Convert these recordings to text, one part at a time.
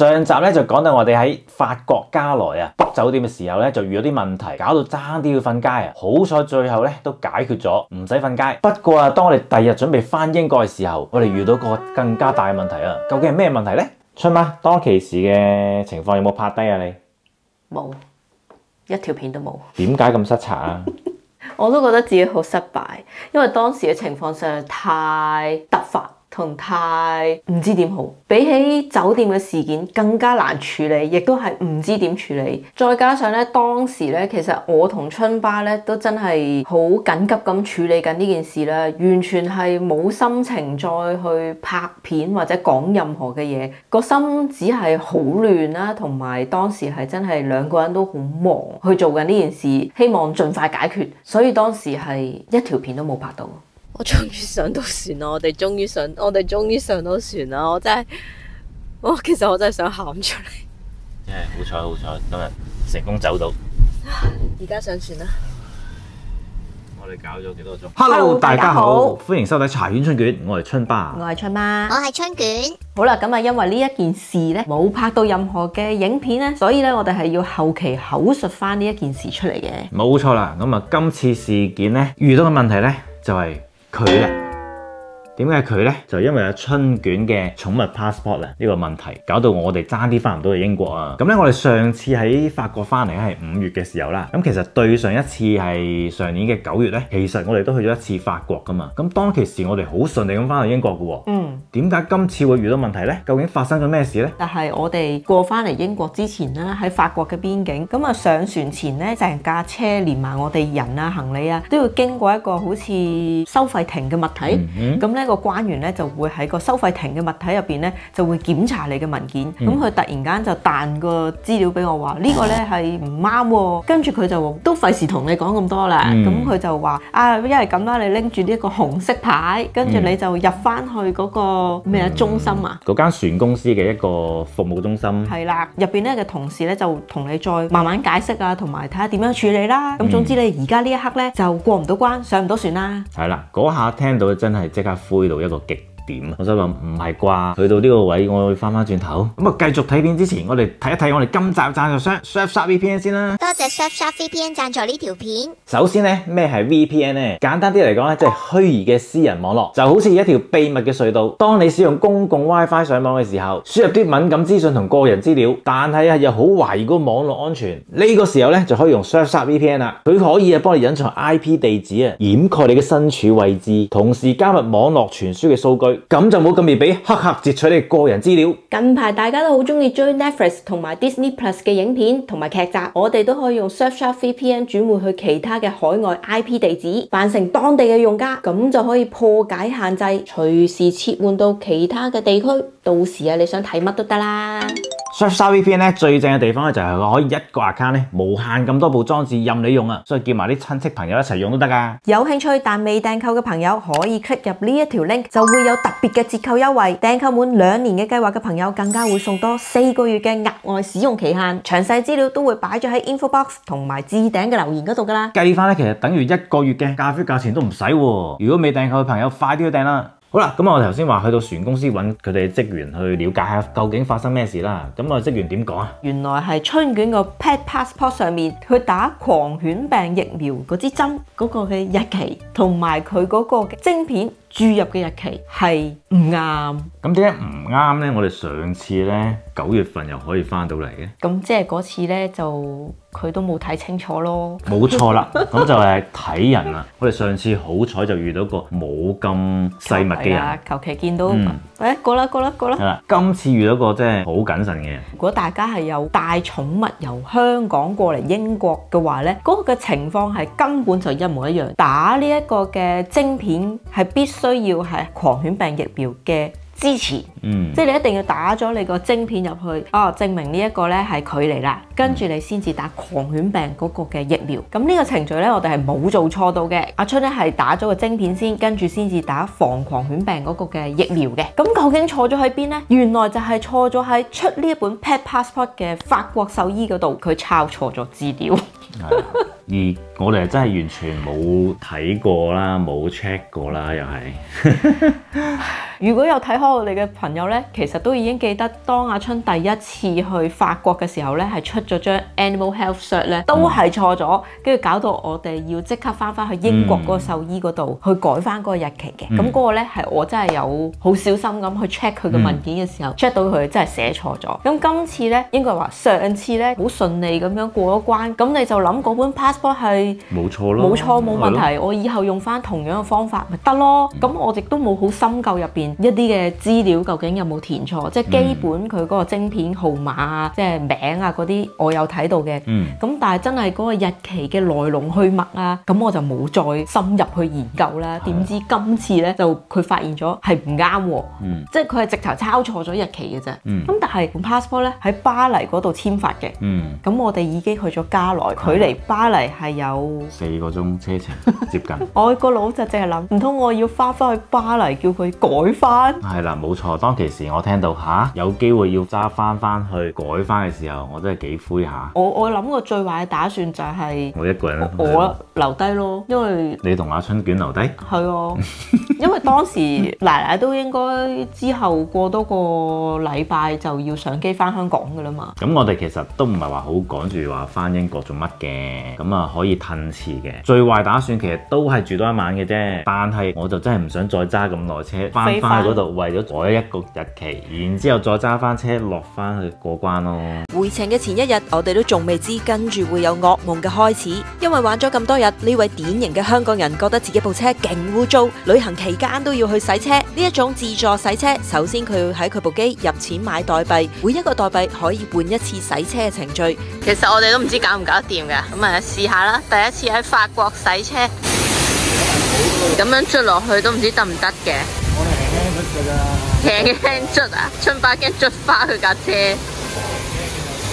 上集咧就講到我哋喺法國加來啊 book 酒店嘅時候咧就遇到啲問題，搞到爭啲要瞓街啊！好彩最後咧都解決咗，唔使瞓街。不過啊，當我哋第日準備翻英國嘅時候，我哋遇到個更加大嘅問題啊！究竟係咩問題呢？春媽，當其時嘅情況有冇拍低啊？你冇，一條片都冇。點解咁失策啊？我都覺得自己好失敗，因為當時嘅情況實在太突發同太唔知點好，比起酒店嘅事件更加難處理，亦都係唔知點處理。再加上咧，當時咧其實我同春巴咧都真係好緊急咁處理緊呢件事啦，完全係冇心情再去拍片或者講任何嘅嘢，個心只係好亂啦，同埋當時係真係兩個人都好忙去做緊呢件事，希望盡快解決，所以當時係一條片都冇拍到。我終於上到船啦！我哋終於上到船啦！我真係，其實我真係想喊出嚟。真係好彩，今日成功走到。而家上船啦！我哋搞咗幾多個鐘 ？Hello， 大家好，歡迎收睇茶園春卷，我係春巴，我係春媽，我係春卷。好啦，咁啊，因為呢一件事咧冇拍到任何嘅影片咧，所以咧我哋係要後期口述翻呢一件事出嚟嘅。冇錯啦，咁啊，今次事件咧遇到嘅問題咧就係佢啦。點解佢呢？就因為阿春卷嘅寵物 passport 呢個問題，搞到我哋爭啲翻唔到去英國啊！咁咧，我哋上次喺法國翻嚟係5月嘅時候啦。咁其實對上一次係上年嘅9月呢，其實我哋都去咗一次法國噶嘛。咁當其時我哋好順利咁翻去英國噶喎。點解今次會遇到問題呢？究竟發生咗咩事呢？但係我哋過翻嚟英國之前啦，喺法國嘅邊境，咁啊上船前呢，成架車連埋我哋人啊行李啊，都要經過一個好似收費亭嘅物體。咁呢個關員咧就會喺個收費亭嘅物體入邊咧就會檢查你嘅文件。咁佢突然間就彈個資料俾我話呢個咧係唔啱喎。跟住佢就都費事同你講咁多啦。咁佢就話啊，因為咁啦，你拎住呢一個紅色牌，跟住你就入翻去嗰個咩中心啊？嗰間船公司嘅一個服務中心。係啦，入邊咧嘅同事咧就同你再慢慢解釋啊，同埋睇下點樣處理啦。咁總之你而家呢一刻咧就過唔到關，上唔到船啦。係啦，嗰下聽到真係即刻灰到一個極點。我心諗唔係啩？去到呢個位，我會翻翻轉頭。咁啊，繼續睇片之前，我哋睇一睇我哋今集贊助商 Surfshark VPN 先啦。多謝 Surfshark VPN 贊助呢條片。首先咧，咩係 VPN 咧？簡單啲嚟講咧，即係虛擬嘅私人網絡，就好似一條秘密嘅隧道。當你使用公共 WiFi 上網嘅時候，輸入啲敏感資訊同個人資料，但係又好懷疑個網絡安全，呢個時候咧就可以用 Surfshark VPN 啦。佢可以幫你隱藏 IP 地址掩蓋你嘅身處位置，同時加密網絡傳輸嘅數據。咁就冇咁易俾黑客截取你個人資料。近排大家都好中意追 Netflix 同埋 Disney Plus 嘅影片同埋劇集，我哋都可以用 Surfshark VPN 轉換去其他嘅海外 IP 地址，扮成當地嘅用家，咁就可以破解限制，隨時切換到其他嘅地區。到時你想睇乜都得啦。Surfshark VPN 咧最正嘅地方咧就係佢可以一個 account 咧無限咁多部裝置任你用啊，所以叫埋啲親戚朋友一齊用都得噶。有興趣但未訂購嘅朋友可以 click 入呢一條 link， 就會有特別嘅折扣優惠。訂購滿2年嘅計劃嘅朋友更加會送多4個月嘅額外使用期限。詳細資料都會擺咗喺 info box 同埋置頂嘅留言嗰度噶啦。計翻咧其實等於1個月嘅咖啡價錢都唔使喎。如果未訂購嘅朋友快啲去訂啦。好啦，咁我哋頭先話去到船公司揾佢哋職員去了解下究竟發生咩事啦。咁我哋職員點講啊？原來係春卷個 pet passport 上面佢打狂犬病疫苗嗰支針嗰個嘅日期，同埋佢嗰個嘅晶片注入嘅日期係唔啱。咁點解唔啱呢？我哋上次呢9月份又可以翻到嚟嘅。咁即係嗰次呢就佢都冇睇清楚咯。冇錯啦，咁就係睇人啦。我哋上次好彩就遇到個冇咁細密嘅人，求其見到過啦。係啦，今次遇到個真係好謹慎嘅人。如果大家係有帶寵物由香港過嚟英國嘅話呢，嗰個嘅情況係根本就一模一樣。打呢一個嘅晶片係必須要係狂犬病疫苗嘅支持，即係你一定要打咗你個晶片入去，證明呢一個咧係佢嚟啦，跟住你先至打狂犬病嗰個嘅疫苗。咁呢個程序咧，我哋係冇做錯到嘅。阿春咧係打咗個晶片先，跟住先至打防狂犬病嗰個嘅疫苗嘅。咁究竟錯咗喺邊呢？原來就係錯咗喺出呢一本 Pet Passport 嘅法國獸醫嗰度，佢抄錯咗資料。係啊，而我哋真係完全冇睇過啦，冇 check 過啦，又係。如果有睇開我哋嘅朋友呢，其實都已經記得當阿春第一次去法國嘅時候呢，係出咗張 Animal Health Cert 呢，都係錯咗，跟住搞到我哋要即刻翻去英國嗰個獸醫嗰度去改翻嗰個日期嘅。咁嗰個呢係我真係有好小心咁去 check 佢嘅文件嘅時候 check 到佢真係寫錯咗。咁今次呢，應該話上次呢好順利咁樣過咗關，咁你就諗嗰本 passport 係冇錯咯，冇錯冇問題，我以後用翻同樣嘅方法咪得咯。咁我亦都冇好深究入邊一啲嘅資料究竟有冇填錯，即係基本佢嗰個晶片號碼啊，即係名啊嗰啲我有睇到嘅。咁但係真係嗰個日期嘅來龍去脈啊，咁我就冇再深入去研究啦。點知今次咧就佢發現咗係唔啱喎，即係佢係直頭抄錯咗日期嘅啫。咁但係本 passport 咧喺巴黎嗰度簽發嘅，咁我哋已經去咗加來，距離巴黎係有4個鐘車程接近。我個腦就淨係諗，唔通我要翻去巴黎叫佢改翻？係啦，冇錯。當其時我聽到有機會要揸翻去改翻嘅時候，我真係幾灰下。我諗個最壞嘅打算就係我一個人我留低咯，因為你同阿春卷留低。係啊，因為當時奶奶都應該之後過多個禮拜就要上機翻香港噶啦嘛。咁我哋其實都唔係話好趕住話翻英國做乜嘅，咁啊可以褪遲嘅。最壞打算其實都係住多一晚嘅啫，但係我就真係唔想再揸咁耐車翻去嗰度，為咗改一個日期，然之後再揸翻車落翻去過關咯。回程嘅前一日，我哋都仲未知跟住會有噩夢嘅開始，因為玩咗咁多日，呢位典型嘅香港人覺得自己部車勁污糟，旅行期間都要去洗車。呢一種自助洗車，首先佢要喺佢部機入錢買代幣，每一個代幣可以換一次洗車嘅程序。其實我哋都唔知搞唔搞得掂㗎，咁啊試下啦。第一次喺法國洗車，咁樣捽落去都唔知得唔得嘅。我哋輕輕捽㗎咋，輕輕捽啊！春爸驚捽花佢架車。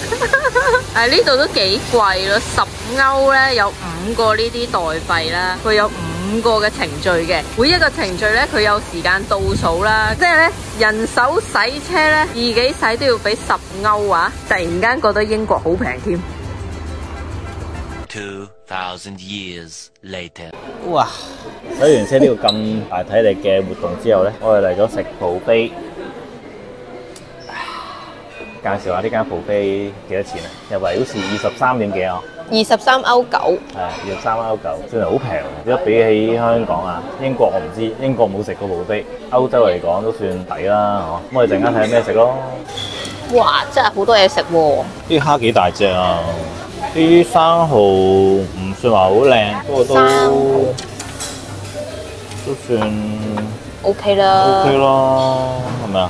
呢度都幾貴咯，10歐咧有5個呢啲代幣啦，佢有5個嘅程序嘅，每一個程序咧佢有時間倒數啦，即係咧人手洗車咧自己洗都要俾10歐啊！突然間覺得英國好平添。2,000 years later， 哇！洗完車呢個咁大體力嘅活動之後呢，我哋嚟咗食 buffet。介紹下呢間 buffet幾多錢啊？入圍好似23點幾啊23歐9。係23歐9，算係好平。如果比起香港啊，英國我唔知，英國冇食過 buffet，歐洲嚟講都算抵啦，嗬。咁我哋陣間睇下咩食咯。哇！真係好多嘢食喎。啲蝦幾大隻啊！啲生蠔唔算話好靚，不過都算 OK 啦。OK 咯，係咪啊？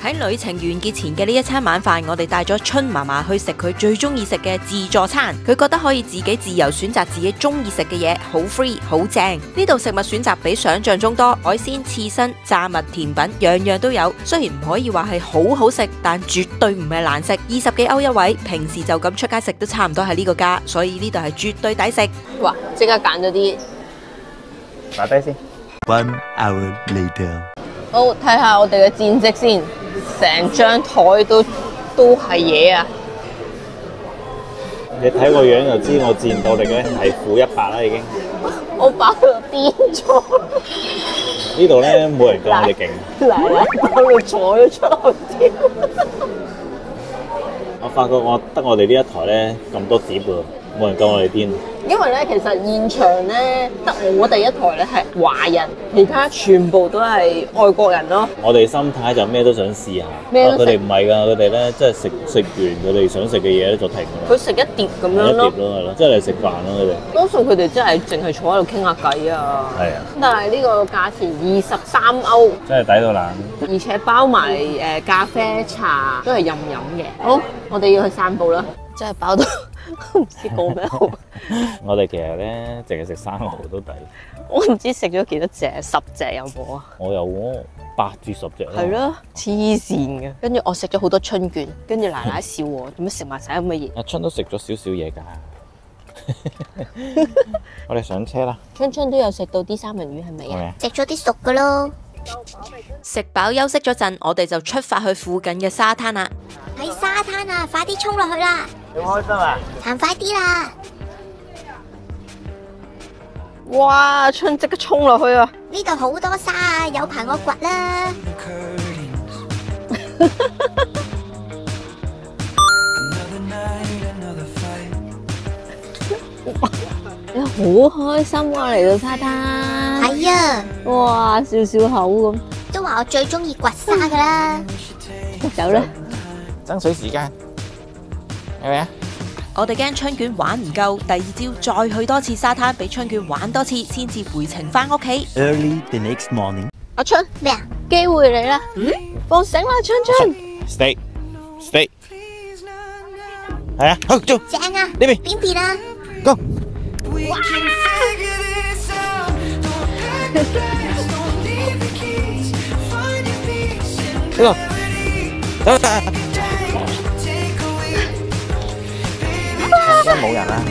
喺旅程完結前嘅呢一餐晚飯，我哋帶咗春嫲嫲去食佢最中意食嘅自助餐。佢覺得可以自己自由選擇自己中意食嘅嘢，好 free 好正。呢度食物選擇比想象中多，海鮮、刺身、炸物、甜品，樣樣都有。雖然唔可以話係好好食，但絕對唔係難食。20幾歐一位，平時就咁出街食都差唔多係呢個價，所以呢度係絕對抵食。哇！即刻揀咗啲，打低先。 1 hour later， 好睇下我哋嘅戰績先。成張台都係嘢啊！你睇個樣就知我戰鬥力咧係-100啦已經。我飽到癲咗。呢度咧冇人夠我哋勁。奶飽到坐咗出去添。我發覺得我哋呢一台咧咁多碟喎，冇人夠我哋癲。因為咧，其實現場咧得我哋一台咧係華人，其他全部都係外國人咯。我哋心態就咩都想試下，咩都食佢哋唔係㗎，佢哋咧即係食完佢哋想食嘅嘢咧就停㗎啦。佢食一碟咁樣一咯，碟咯，係咯，即係嚟食飯咯佢哋。多數佢哋真係淨係坐喺度傾下偈啊。係啊，但係呢個價錢23歐，真係抵到爛。而且包埋咖啡茶都係任飲嘅。好，我哋要去散步啦。真係飽到唔知講咩好。我哋其實咧淨係食生蠔都抵。我唔知食咗幾多隻，10隻有冇啊？我有8至10隻。係咯，黐線嘅。跟住我食咗好多春卷，跟住奶奶笑我，點解食埋晒咁嘅嘢？阿春都食咗少少嘢㗎。我哋上車啦。春春都有食到啲三文魚係咪啊？食咗啲熟嘅咯。食飽休息咗陣，我哋就出發去附近嘅沙灘啦。喺沙灘啊，快啲衝落去啦！你開心啊？行快啲啦！哇！春即刻衝落去啊！呢度好多沙啊，有排我掘啦。你好開心啊，嚟到沙灘。係啊，哇，笑笑口咁。都話我最中意掘沙噶啦。走啦！爭取時間，係咪啊？我哋驚春卷玩唔夠，第二朝再去多次沙灘，俾春卷玩多次，先至回程翻屋企。 Early the next morning. 阿春，咩啊？機會嚟啦！放繩啦，春春。 Stay，係啊，好做正啊！呢邊邊邊啊？ ，Go。呢個，走啦！而家冇人啦。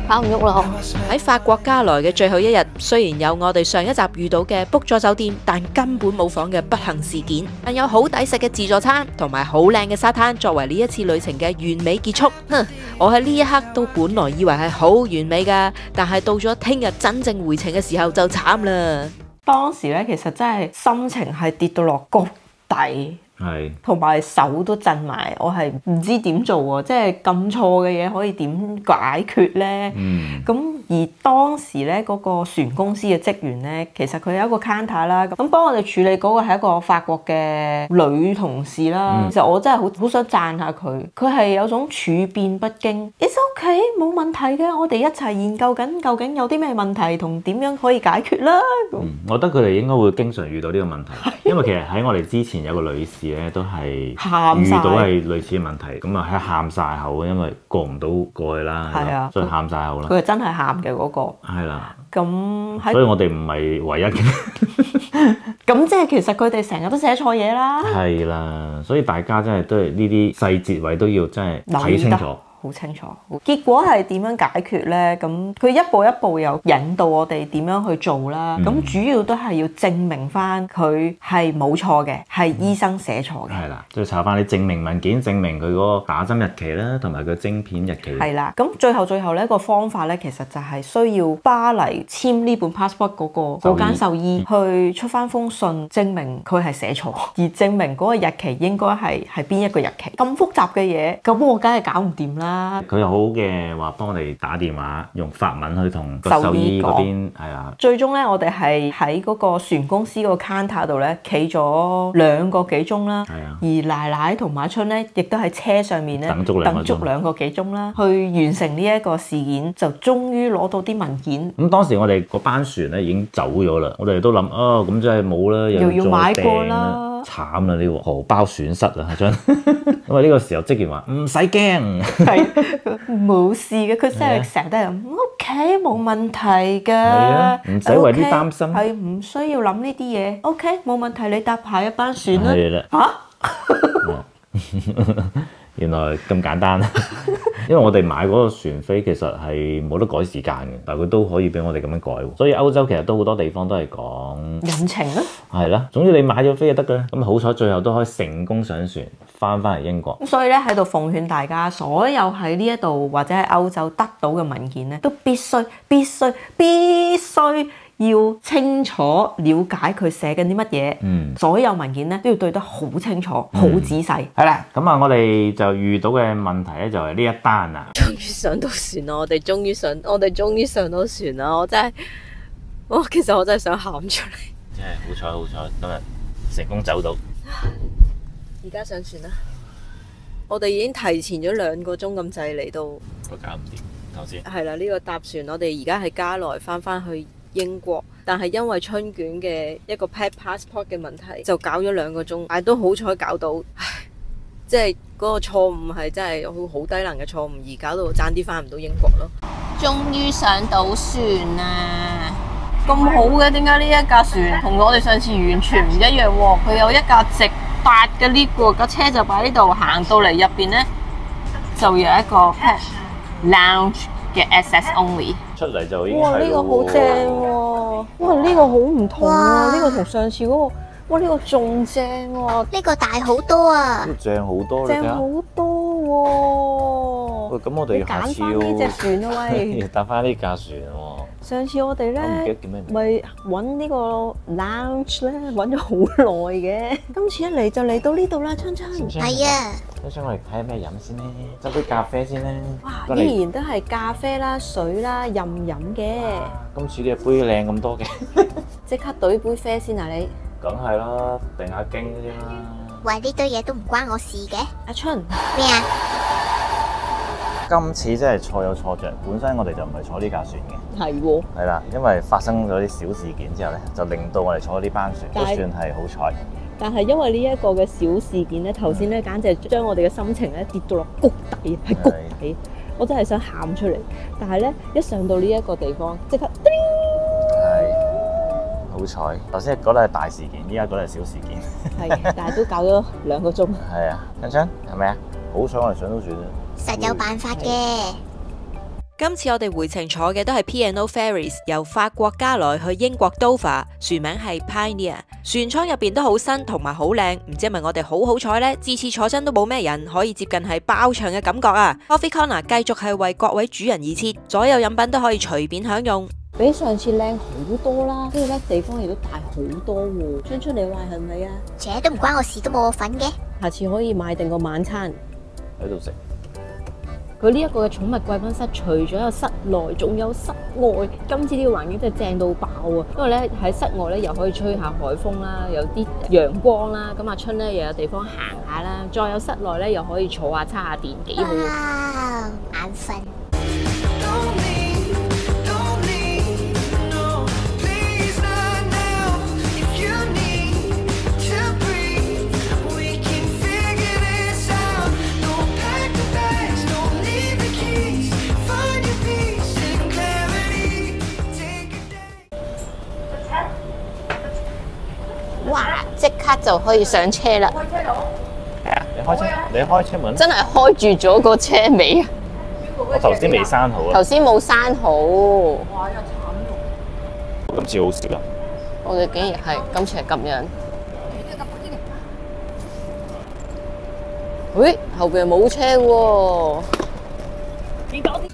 跑唔喐啦！喺法國加來嘅最後一日，雖然有我哋上一集遇到嘅 book 咗酒店，但根本冇房嘅不幸事件，但有好抵食嘅自助餐同埋好靚嘅沙灘，作為呢一次旅程嘅完美結束。哼，我喺呢一刻都本來以為係好完美噶，但係到咗聽日真正回程嘅時候就慘啦。當時咧，其實真係心情係跌到落谷底。係同埋手都震埋，我係唔知點做喎，即係咁錯嘅嘢可以點解決呢？咁而當時咧嗰個船公司嘅職員咧，其實佢有一個 counter 啦，咁幫我哋處理嗰個係一個法國嘅女同事啦。其實我真係好想讚下佢，佢係有種處變不驚 ，It's OK 冇問題嘅，我哋一齊研究緊究竟有啲咩問題同點樣可以解決啦。我覺得佢哋應該會經常遇到呢個問題，因為其實喺我哋之前有個女士咧都係遇到係類似嘅問題，咁啊喺喊晒口，因為過唔到過去啦，係啊，所以喊晒口啦。佢係真係喊嘅嗰個。係啦。咁所以我哋唔係唯一嘅。咁即係其實佢哋成日都寫錯嘢啦。係啦，所以大家真係都係呢啲細節位都要真係睇清楚。好清楚，結果係點樣解決呢？咁佢一步一步又引導我哋點樣去做啦。咁主要都係要證明翻佢係冇錯嘅，係醫生寫錯嘅。係啦，即係查翻啲證明文件，證明佢嗰個打針日期啦，同埋佢晶片日期。係啦，咁最後呢個方法呢，其實就係需要巴黎簽呢本 passport 嗰間獸醫去出翻封信，證明佢係寫錯，而證明嗰個日期應該係邊一個日期。咁複雜嘅嘢，咁我梗係搞唔掂啦。佢又好嘅話，幫我哋打電話用法文去同個獸醫嗰邊係啊。最終咧，我哋係喺嗰個船公司個 counter 度咧，企咗2個幾鐘啦。係啊。而奶奶同馬春咧，亦都喺車上面咧等足2個幾鐘啦，去完成呢一個事件，就終於攞到啲文件。咁當時我哋嗰班船咧已經走咗啦，我哋都諗啊，咁真係冇啦，又要買過啦。慘啦！呢個荷包損失啊，真。因為呢個時候職員話唔使驚，係冇事嘅，佢真係成日都係OK 冇問題㗎，唔使為啲擔心，係唔需要諗呢啲嘢。OK 冇問題，你搭下一班船啦。係啦。原來咁簡單，因為我哋買嗰個船飛其實係冇得改時間嘅，但係佢都可以俾我哋咁樣改。所以歐洲其實都好多地方都係講人情啊，係啦。總之你買咗飛就得㗎啦。咁好彩最後都可以成功上船翻嚟英國。所以咧喺度奉勸大家，所有喺呢一度或者喺歐洲得到嘅文件咧，都必須要清楚了解佢寫緊啲乜嘢，所有文件咧都要對得好清楚、好仔細。係啦，咁啊，我哋就遇到嘅問題咧就係呢一單啊。終於上到船啦！我哋終於上到船啦！我真係，其實我真係想喊出嚟。真係好彩，今日成功走到。而家上船啦！我哋已經提前咗2個鐘咁滯嚟到。我搞唔掂，頭先。係啦，呢個搭船，我哋而家喺加來翻去英國，但係因為春卷嘅一個 pet passport 嘅問題，就搞咗2個鐘，但係都好彩搞到，即係嗰個錯誤係真係好低能嘅錯誤，而搞到爭啲翻唔到英國咯。終於上到船啦！咁好嘅，點解呢一架船同我哋上次完全唔一樣喎？佢有一架直8嘅 lift 喎，架車就擺呢度，行到嚟入邊呢，就有一個 pet lounge 嘅 access only。出嚟就已經哇！呢個好正喎！哇！呢個好唔同啊！呢個同上次嗰個哇！呢個仲正喎，呢個大好多啊！正好多正好多喎。喂，咁我哋你下次揀翻呢隻船啊喂！要搭翻呢架船喎。上次我哋我唔記得咧叫咩名。咪揾呢個 lounge 咧揾咗好耐嘅，今次一嚟就嚟到呢度啦，春春。係啊，都想我哋睇下咩飲先咧，執杯咖啡先咧。哇！依然都係咖啡啦、水啦，任飲嘅。今次呢杯靚咁多嘅，即刻懟杯啡先啊你！梗係啦，定下經先啦。喂，呢堆嘢都唔關我事嘅。阿春，咩啊？今次真係錯有錯着，本身我哋就唔係坐呢架船嘅。係喎。係啦，因為發生咗啲小事件之後咧，就令到我哋坐呢班船都但係算係好彩。但係因為呢一個嘅小事件咧，頭先咧簡直係將我哋嘅心情咧跌到落谷底，係谷底。我真係想喊出嚟，但係咧一上到呢一個地方，即刻叮！係好彩，頭先嗰度係大事件，依家嗰度係小事件。係，但係都搞咗2個鐘。係啊，欣欣係咪啊？好彩我哋上到船啫。實有辦法嘅。今次我哋回程坐嘅都係 P&O Ferries， 由法國加來去英國 Dover， 船名係 Pioneer。船艙入邊都好新同埋好靚，唔知係咪我哋好彩呢？次次坐真都冇咩人，可以接近係包場嘅感覺啊 ！Coffee Corner 繼續係為各位主人而設，所有飲品都可以隨便享用。比上次靚好多啦，跟住咧地方亦都大好多喎。春春你話係咪啊？這都唔關我事，都冇我份嘅。下次可以買定個晚餐喺度食。佢呢一個嘅寵物貴賓室，除咗有室內，仲有室外。今次呢個環境真係正到爆啊！因為咧喺室外咧又可以吹下海風啦，有啲陽光啦。咁阿春咧又有地方行下啦，再有室內咧又可以坐下叉下電，幾好啊！哇，眼瞓。哇！即刻就可以上車啦！係啊，你開車門。真係開住咗個車尾啊！我頭先未閂好啊。頭先冇閂好，今次好少啦。我哋竟然係今次係咁樣。喂，後邊冇車喎。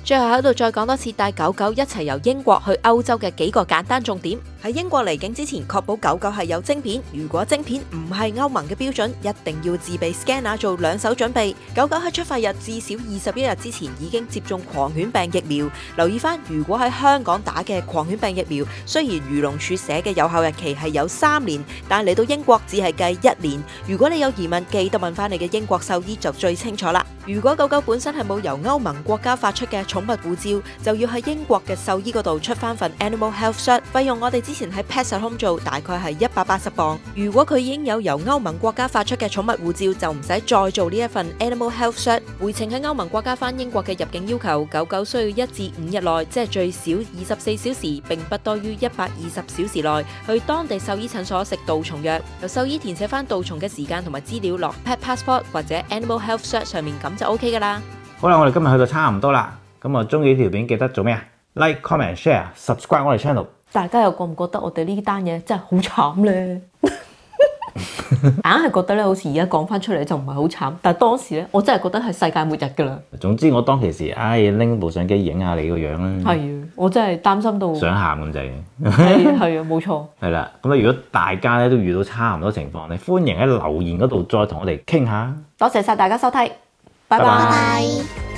最後喺度再講多次，帶狗狗一齊由英國去歐洲嘅幾個簡單重點。喺英國離境之前，確保狗狗係有晶片。如果晶片唔係歐盟嘅標準，一定要自備 scanner 做兩手準備。狗狗喺出發日至少21日之前已經接種狂犬病疫苗。留意翻，如果喺香港打嘅狂犬病疫苗，雖然漁農署寫嘅有效日期係有3年，但嚟到英國只係計1年。如果你有疑問，記得問翻你嘅英國獸醫就最清楚啦。如果狗狗本身係冇由歐盟國家發出嘅寵物護照，就要喺英國嘅獸醫嗰度出翻份 Animal Health Cert， 費用我哋之前喺 Pets at Home 做，大概係180磅。如果佢已經有由歐盟國家發出嘅寵物護照，就唔使再做呢一份 Animal Health Cert。回程喺歐盟國家返英國嘅入境要求，狗狗需要1至5日內，即係最少24小時，並不多於120小時內，去當地獸醫診所食杜蟲藥，由獸醫填寫翻杜蟲嘅時間同埋資料落 Pet Passport 或者 Animal Health Cert 上面，咁就 OK 噶啦。好啦，我哋今日去到差唔多啦。咁啊，中意呢條片記得做咩啊 ？Like、comment、share、subscribe 我哋 channel。大家又覺唔覺得我哋呢單嘢真係好慘咧？硬係覺得咧，好似而家講翻出嚟就唔係好慘，但係當時咧，我真係覺得係世界末日㗎啦。總之我當其時，拎部相機影下你個樣啦。係啊，我真係擔心到想喊咁滯。係啊，冇錯。係啦，咁啊，如果大家咧都遇到差唔多情況，你歡迎喺留言嗰度再同我哋傾下。多謝晒大家收睇，拜拜拜拜拜。